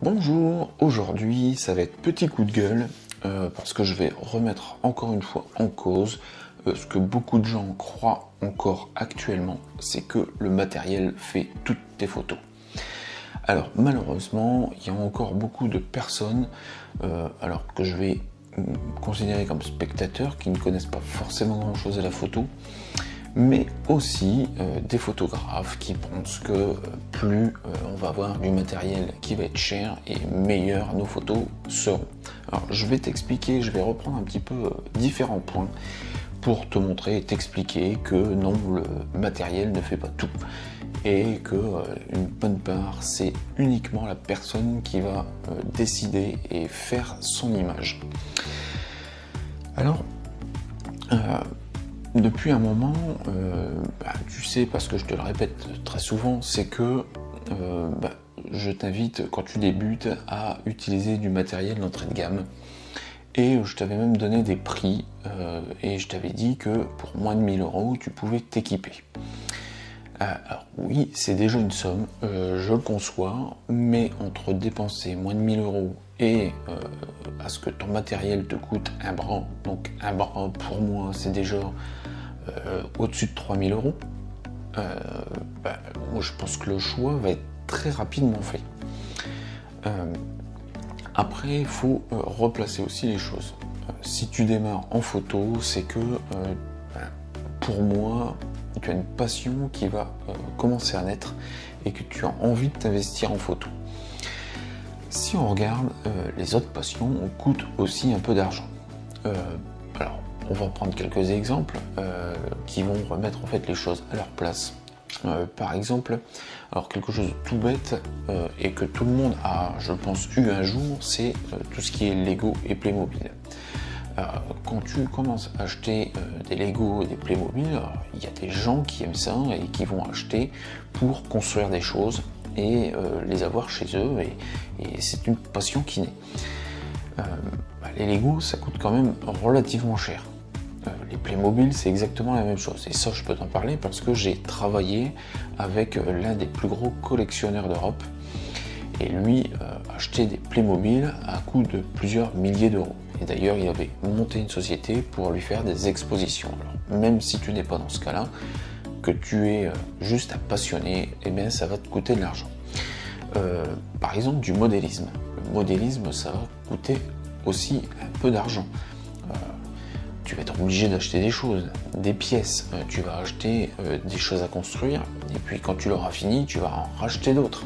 Bonjour, aujourd'hui ça va être petit coup de gueule parce que je vais remettre encore une fois en cause ce que beaucoup de gens croient encore actuellement, c'est que le matériel fait toutes tes photos. Alors malheureusement, il y a encore beaucoup de personnes, alors que je vais considérer comme spectateurs, qui ne connaissent pas forcément grand chose à la photo, mais aussi des photographes qui pensent que plus on va avoir du matériel qui va être cher et meilleur nos photos seront. Alors je vais t'expliquer, je vais reprendre un petit peu différents points pour te montrer et t'expliquer que non, le matériel ne fait pas tout et que une bonne part c'est uniquement la personne qui va décider et faire son image. Alors depuis un moment, tu sais, parce que je te le répète très souvent, c'est que je t'invite, quand tu débutes, à utiliser du matériel d'entrée de gamme. Et je t'avais même donné des prix, et je t'avais dit que pour moins de 1000 €, tu pouvais t'équiper. Alors oui, c'est déjà une somme, je le conçois, mais entre dépenser moins de 1000 € et à ce que ton matériel te coûte un bras, donc un bras pour moi c'est déjà au-dessus de 3000 €, moi je pense que le choix va être très rapidement fait. Après, il faut replacer aussi les choses. Si tu démarres en photo, c'est que pour moi, tu as une passion qui va commencer à naître et que tu as envie de t'investir en photo. Si on regarde, les autres passions coûtent aussi un peu d'argent. Alors, on va prendre quelques exemples qui vont remettre en fait les choses à leur place. Par exemple, alors quelque chose de tout bête et que tout le monde a, je pense, eu un jour, c'est tout ce qui est Lego et Playmobil. Quand tu commences à acheter des Lego et des Playmobil, il y a des gens qui aiment ça et qui vont acheter pour construire des choses et les avoir chez eux, et c'est une passion qui naît. Les Lego, ça coûte quand même relativement cher. Les Playmobil, c'est exactement la même chose. Et ça, je peux t'en parler parce que j'ai travaillé avec l'un des plus gros collectionneurs d'Europe. Et lui achetait des Playmobil à coût de plusieurs milliers d'euros. Et d'ailleurs, il avait monté une société pour lui faire des expositions. Alors, même si tu n'es pas dans ce cas-là, que tu es juste un passionné, eh bien, ça va te coûter de l'argent. Par exemple, du modélisme. Le modélisme, ça va coûter aussi un peu d'argent. Tu vas être obligé d'acheter des choses, des pièces, tu vas acheter des choses à construire, et puis quand tu l'auras fini, tu vas en racheter d'autres.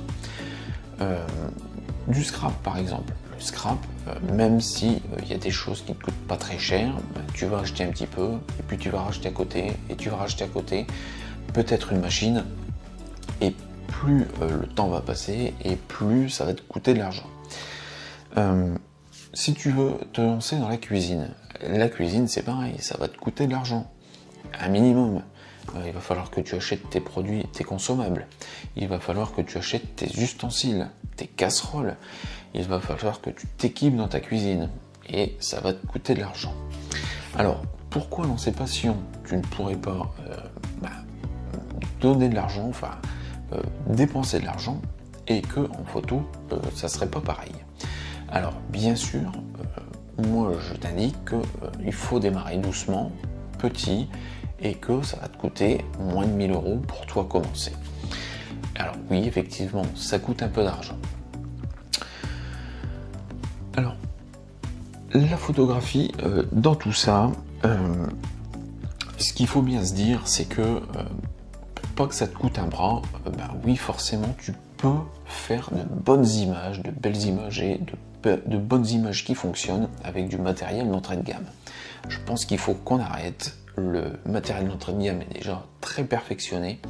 Du scrap par exemple. Le scrap, même si y a des choses qui ne coûtent pas très cher, tu vas acheter un petit peu, et puis tu vas racheter à côté, et tu vas racheter à côté, peut-être une machine, et plus le temps va passer, et plus ça va te coûter de l'argent. Si tu veux te lancer dans la cuisine c'est pareil, ça va te coûter de l'argent, un minimum. Il va falloir que tu achètes tes produits, tes consommables. Il va falloir que tu achètes tes ustensiles, tes casseroles. Il va falloir que tu t'équipes dans ta cuisine. Et ça va te coûter de l'argent. Alors, pourquoi dans ces passions, tu ne pourrais pas donner de l'argent, enfin, dépenser de l'argent, et que en photo, ça serait pas pareil? Alors, bien sûr, moi je t'indique qu'il faut démarrer doucement, petit, et que ça va te coûter moins de 1000 € pour toi commencer. Alors oui, effectivement, ça coûte un peu d'argent. Alors, la photographie, dans tout ça, ce qu'il faut bien se dire, c'est que pas que ça te coûte un bras, oui, forcément, tu peux faire de bonnes images, de belles images et de bonnes images qui fonctionnent avec du matériel d'entrée de gamme. Je pense qu'il faut qu'on arrête. Le matériel d'entrée de gamme est déjà très perfectionné.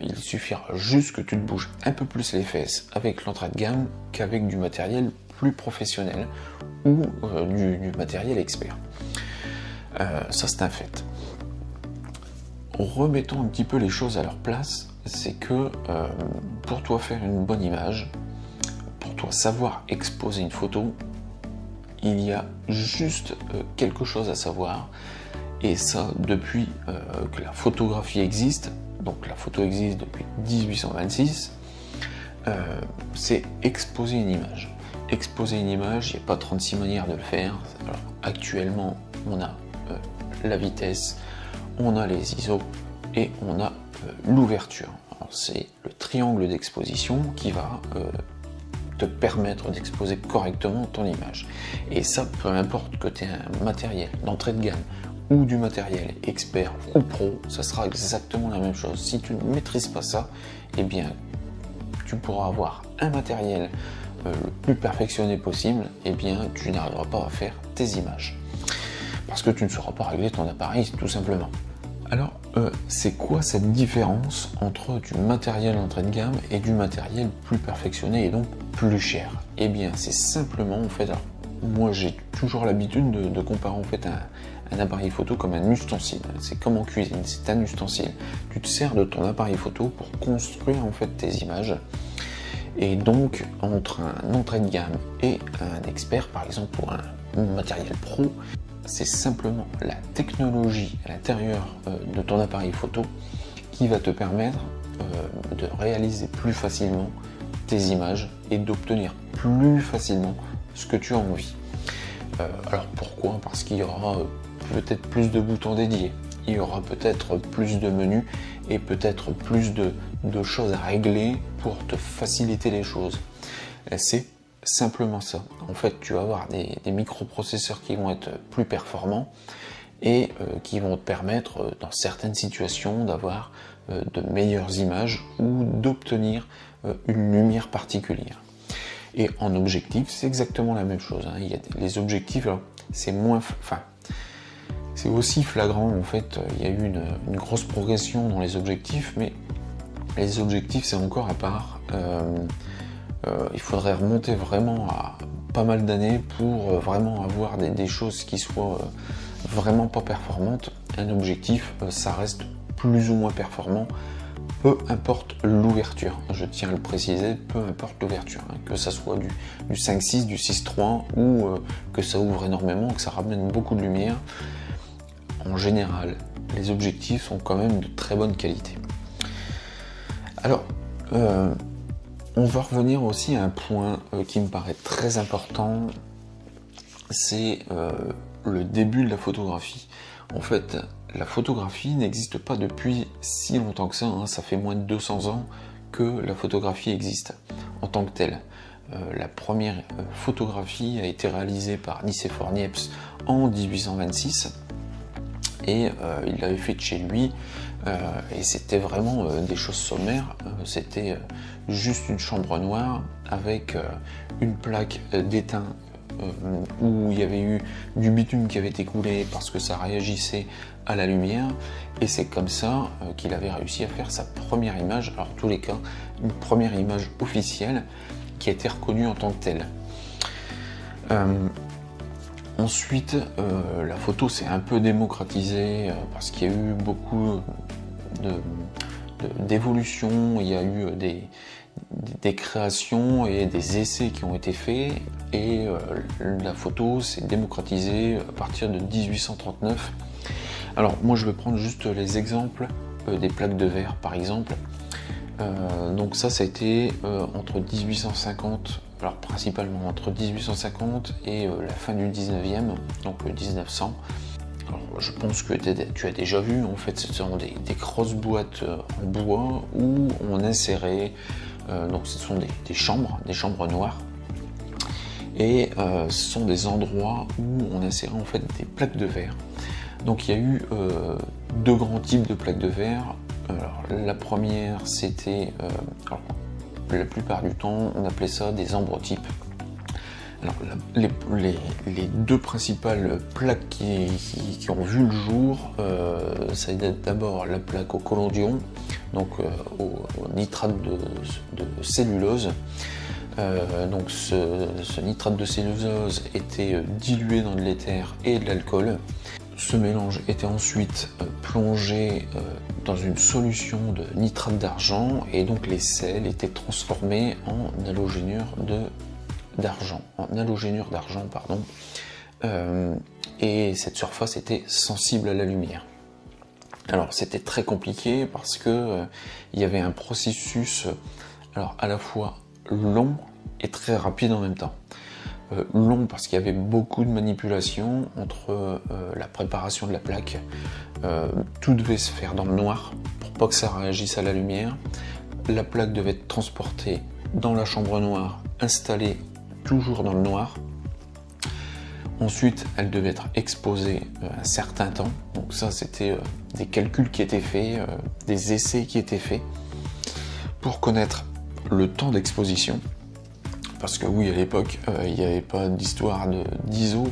Il suffira juste que tu te bouges un peu plus les fesses avec l'entrée de gamme qu'avec du matériel plus professionnel ou du matériel expert. Ça, c'est un fait. Remettons un petit peu les choses à leur place. C'est que pour toi faire une bonne image, pour toi savoir exposer une photo, il y a juste quelque chose à savoir, et ça depuis que la photographie existe, donc la photo existe depuis 1826, c'est exposer une image. Exposer une image, il n'y a pas 36 manières de le faire. Alors, actuellement, on a la vitesse, on a les ISO et on a l'ouverture. C'est le triangle d'exposition qui va te permettre d'exposer correctement ton image. Et ça, peu importe que tu aies un matériel d'entrée de gamme ou du matériel expert ou pro, ça sera exactement la même chose. Si tu ne maîtrises pas ça, eh bien, tu pourras avoir un matériel le plus perfectionné possible, eh bien, tu n'arriveras pas à faire tes images. Parce que tu ne sauras pas régler ton appareil, tout simplement. Alors, c'est quoi cette différence entre du matériel entrée de gamme et du matériel plus perfectionné et donc plus cher? Eh bien, c'est simplement, en fait, alors, moi j'ai toujours l'habitude de comparer en fait un appareil photo comme un ustensile. C'est comme en cuisine, c'est un ustensile. Tu te sers de ton appareil photo pour construire en fait tes images. Et donc, entre un entrée de gamme et un expert, par exemple, ou un matériel pro, c'est simplement la technologie à l'intérieur de ton appareil photo qui va te permettre de réaliser plus facilement tes images et d'obtenir plus facilement ce que tu as envie. Alors pourquoi? Parce qu'il y aura peut-être plus de boutons dédiés, il y aura peut-être plus de menus et peut-être plus de choses à régler pour te faciliter les choses. C'est simplement ça. En fait, tu vas avoir des microprocesseurs qui vont être plus performants et qui vont te permettre, dans certaines situations, d'avoir de meilleures images ou d'obtenir une lumière particulière. Et en objectif, c'est exactement la même chose. Il y a les objectifs, c'est c'est aussi flagrant. En fait, il y a eu une grosse progression dans les objectifs, mais les objectifs, c'est encore à part. Il faudrait remonter vraiment à pas mal d'années pour vraiment avoir des choses qui soient vraiment pas performantes. Un objectif, ça reste plus ou moins performant, peu importe l'ouverture. Je tiens à le préciser, peu importe l'ouverture, que ça soit du 5.6, du 6.3 ou que ça ouvre énormément, que ça ramène beaucoup de lumière. En général, les objectifs sont quand même de très bonne qualité. Alors, on va revenir aussi à un point qui me paraît très important, c'est le début de la photographie. En fait, la photographie n'existe pas depuis si longtemps que ça, ça fait moins de 200 ans que la photographie existe en tant que telle. La première photographie a été réalisée par Nicéphore Niepce en 1826 et il l'avait fait de chez lui et c'était vraiment des choses sommaires. C'était juste une chambre noire avec une plaque d'étain où il y avait eu du bitume qui avait été coulé parce que ça réagissait à la lumière, et c'est comme ça qu'il avait réussi à faire sa première image, alors en tous les cas une première image officielle qui a été reconnue en tant que telle. Ensuite, la photo s'est un peu démocratisée parce qu'il y a eu beaucoup d'évolution, il y a eu des créations et des essais qui ont été faits, et la photo s'est démocratisée à partir de 1839. Alors moi je vais prendre juste les exemples des plaques de verre par exemple. Donc ça a été entre 1850, alors principalement entre 1850 et la fin du 19e, donc le 1900. Alors, je pense que tu as déjà vu, en fait ce sont des grosses boîtes en bois où on insérait, donc ce sont des chambres noires, et ce sont des endroits où on insérait en fait des plaques de verre. Donc il y a eu deux grands types de plaques de verre. Alors, la première c'était, la plupart du temps on appelait ça des ambrotypes. Alors les deux principales plaques qui ont vu le jour, ça a été d'abord la plaque au collodion, donc au nitrate de cellulose. Donc ce nitrate de cellulose était dilué dans de l'éther et de l'alcool. Ce mélange était ensuite plongé dans une solution de nitrate d'argent, et donc les sels étaient transformés en halogénure d'argent, et cette surface était sensible à la lumière. Alors c'était très compliqué parce que il y avait un processus Alors à la fois long et très rapide en même temps. Long parce qu'il y avait beaucoup de manipulations entre la préparation de la plaque. Tout devait se faire dans le noir pour pas que ça réagisse à la lumière. La plaque devait être transportée dans la chambre noire, installée toujours dans le noir. Ensuite, elle devait être exposée un certain temps. Donc ça, c'était des calculs qui étaient faits, des essais qui étaient faits pour connaître le temps d'exposition. Parce que oui, à l'époque, il n'y avait pas d'histoire d'ISO,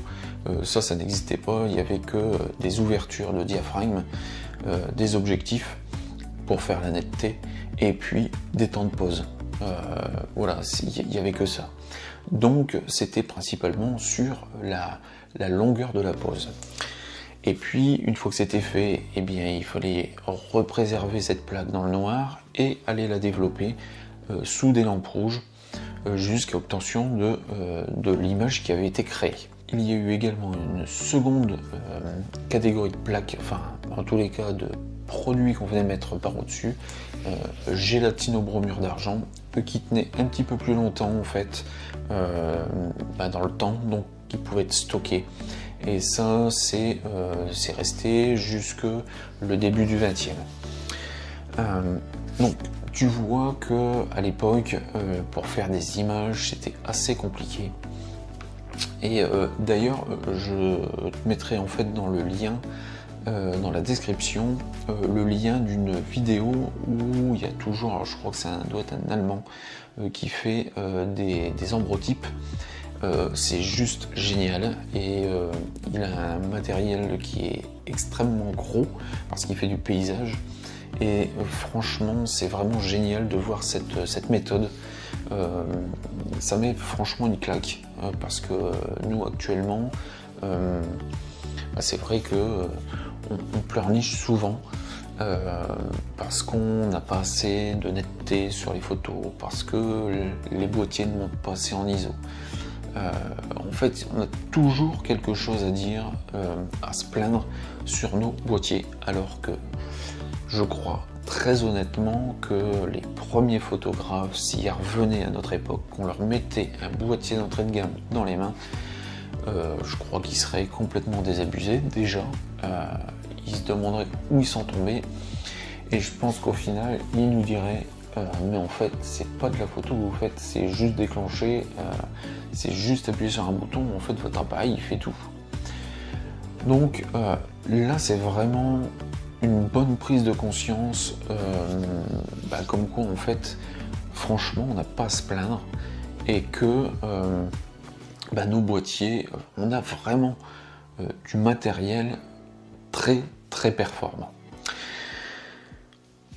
ça n'existait pas, il n'y avait que des ouvertures de diaphragme, des objectifs pour faire la netteté, et puis des temps de pause. Voilà, il n'y avait que ça. Donc c'était principalement sur la longueur de la pause. Et puis, une fois que c'était fait, eh bien, il fallait représerver cette plaque dans le noir et aller la développer sous des lampes rouges, jusqu'à obtention de l'image qui avait été créée. Il y a eu également une seconde catégorie de plaques, enfin en tous les cas de produits qu'on venait mettre par au-dessus, gélatino-bromure d'argent, qui tenait un petit peu plus longtemps en fait dans le temps, donc qui pouvait être stocké. Et ça c'est resté jusque le début du 20e. Donc tu vois que à l'époque, pour faire des images, c'était assez compliqué. Et d'ailleurs, je te mettrai en fait dans le lien, dans la description, le lien d'une vidéo où il y a toujours, alors je crois que ça doit être un Allemand qui fait des ambrotypes. C'est juste génial et il a un matériel qui est extrêmement gros parce qu'il fait du paysage. Et franchement, c'est vraiment génial de voir cette méthode. Ça met franchement une claque parce que nous actuellement, c'est vrai que on pleurniche souvent parce qu'on n'a pas assez de netteté sur les photos, parce que les boîtiers ne montent pas assez en ISO. En fait, on a toujours quelque chose à dire, à se plaindre sur nos boîtiers, alors que je crois très honnêtement que les premiers photographes, s'ils revenaient à notre époque, qu'on leur mettait un boîtier d'entrée de gamme dans les mains, je crois qu'ils seraient complètement désabusés déjà. Ils se demanderaient où ils sont tombés, et je pense qu'au final, ils nous diraient mais en fait, c'est pas de la photo que vous faites, c'est juste déclencher, c'est juste appuyer sur un bouton, en fait, votre appareil il fait tout. Donc là, c'est vraiment une bonne prise de conscience, comme quoi en fait franchement on n'a pas à se plaindre et que nos boîtiers, on a vraiment du matériel très très performant.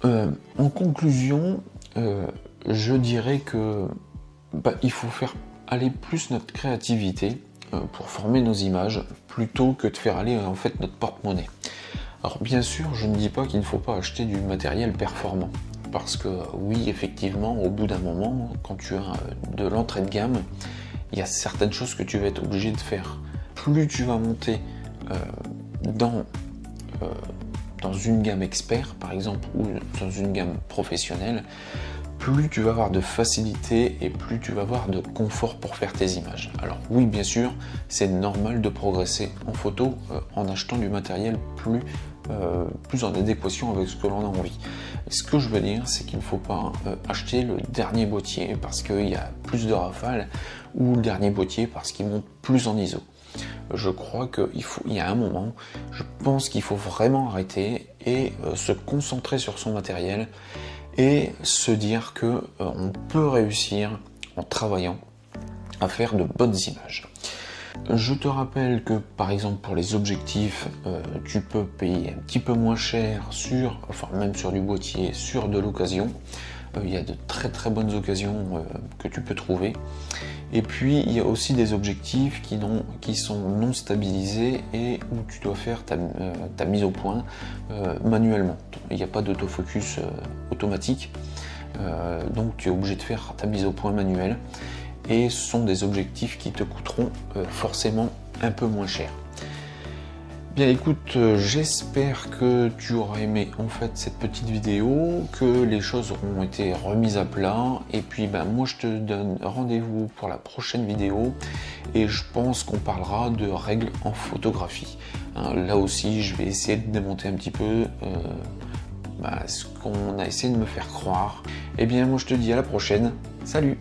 En conclusion, je dirais que il faut faire aller plus notre créativité pour former nos images plutôt que de faire aller en fait notre porte-monnaie. Alors bien sûr, je ne dis pas qu'il ne faut pas acheter du matériel performant, parce que oui, effectivement, au bout d'un moment, quand tu as de l'entrée de gamme, il y a certaines choses que tu vas être obligé de faire. Plus tu vas monter dans une gamme expert, par exemple, ou dans une gamme professionnelle, plus tu vas avoir de facilité et plus tu vas avoir de confort pour faire tes images. Alors oui, bien sûr, c'est normal de progresser en photo en achetant du matériel plus en adéquation avec ce que l'on a envie. Et ce que je veux dire, c'est qu'il ne faut pas acheter le dernier boîtier parce qu'il y a plus de rafales, ou le dernier boîtier parce qu'il monte plus en ISO. Je crois qu'il y a un moment, je pense qu'il faut vraiment arrêter et se concentrer sur son matériel et se dire que on peut réussir en travaillant à faire de bonnes images. Je te rappelle que par exemple pour les objectifs, tu peux payer un petit peu moins cher même sur du boîtier, sur de l'occasion. Il y a de très très bonnes occasions que tu peux trouver. Et puis il y a aussi des objectifs qui sont non stabilisés et où tu dois faire ta mise au point manuellement. Il n'y a pas d'autofocus automatique, donc tu es obligé de faire ta mise au point manuelle. Et ce sont des objectifs qui te coûteront forcément un peu moins cher. Bien écoute, j'espère que tu auras aimé en fait cette petite vidéo, que les choses auront été remises à plat, et puis moi je te donne rendez-vous pour la prochaine vidéo, et je pense qu'on parlera de règles en photographie. Là aussi je vais essayer de démonter un petit peu ce qu'on a essayé de me faire croire. Et bien moi je te dis à la prochaine, salut!